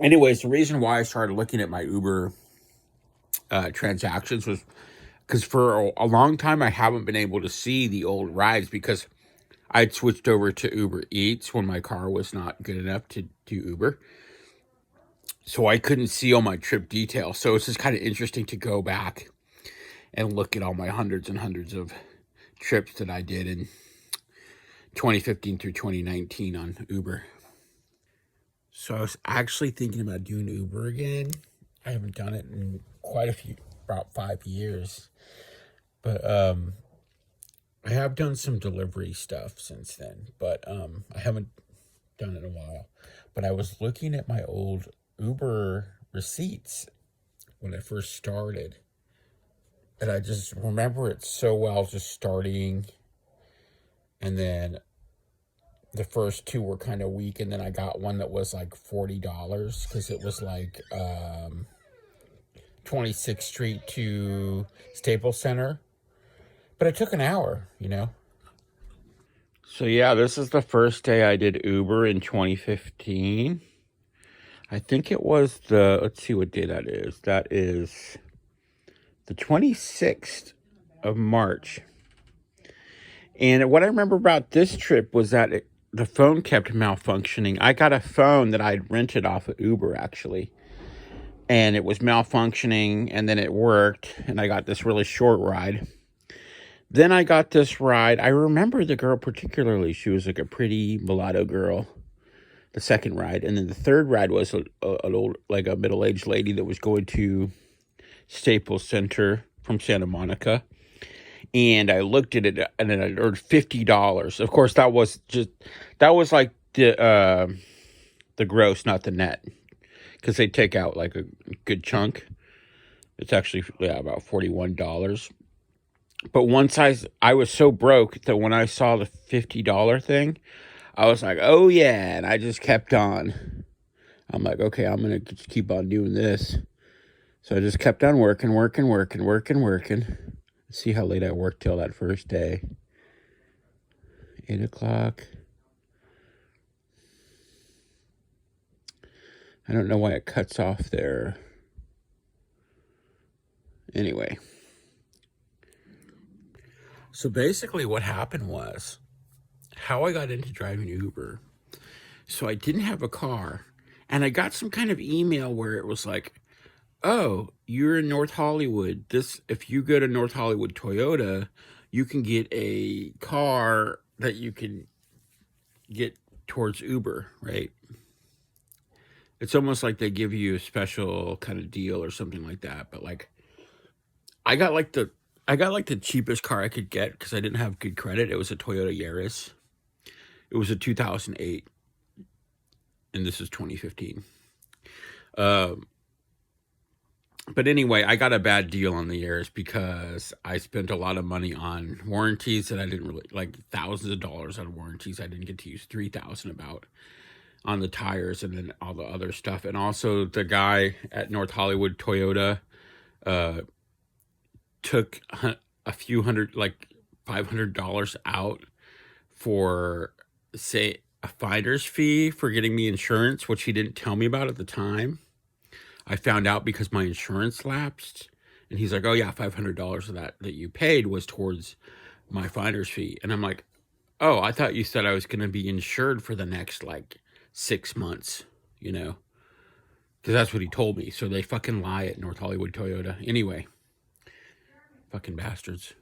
Anyways, the reason why I started looking at my Uber transactions was because for a long time I haven't been able to see the old rides because I'd switched over to Uber Eats when my car was not good enough to do Uber. So I couldn't see all my trip details. So it's just kind of interesting to go back and look at all my hundreds and hundreds of trips that I did in 2015 through 2019 on Uber. So I was actually thinking about doing Uber again. I haven't done it in about 5 years. But I have done some delivery stuff since then, but I haven't done it in a while. But I was looking at my old Uber receipts when I first started, and I just remember it so well, just starting, and then the first two were kind of weak, and then I got one that was like $40 because it was like 26th Street to Staples Center. But it took an hour, you know? So yeah, this is the first day I did Uber in 2015. I think it was let's see what day that is. That is the 26th of March. And what I remember about this trip was that the phone kept malfunctioning. I got a phone that I'd rented off of Uber, actually. And it was malfunctioning, and then it worked, and I got this really short ride. Then I got this ride. I remember the girl particularly. She was like a pretty mulatto girl, the second ride. And then the third ride was an old, like a middle-aged lady that was going to Staples Center from Santa Monica. And I looked at it, and then I earned $50. Of course, that was like the gross, not the net, because they take out like a good chunk. It's actually about $41. But once I was so broke that when I saw the $50 thing, I was like, oh yeah, and I just kept on. I'm like, okay, I'm going to keep on doing this. So I just kept on working. See how late I worked till that first day. 8 o'clock. I don't know why it cuts off there. Anyway. So basically what happened was how I got into driving Uber. So I didn't have a car, and I got some kind of email where it was like, oh, you're in North Hollywood. If you go to North Hollywood Toyota, you can get a car that you can get towards Uber, right? It's almost like they give you a special kind of deal or something like that. But like, I got like the cheapest car I could get because I didn't have good credit. It was a Toyota Yaris. It was a 2008, and this is 2015. But anyway, I got a bad deal on the Yaris because I spent a lot of money on warranties that I didn't really like, thousands of dollars on warranties. I didn't get to use $3,000 about on the tires and then all the other stuff. And also the guy at North Hollywood Toyota took a few hundred, like $500 out for, say, a finder's fee for getting me insurance, which he didn't tell me about at the time. I found out because my insurance lapsed, and he's like, oh yeah, $500 of that you paid was towards my finder's fee. And I'm like, oh, I thought you said I was going to be insured for the next like 6 months, you know, because that's what he told me. So they fucking lie at North Hollywood Toyota. Anyway, fucking bastards.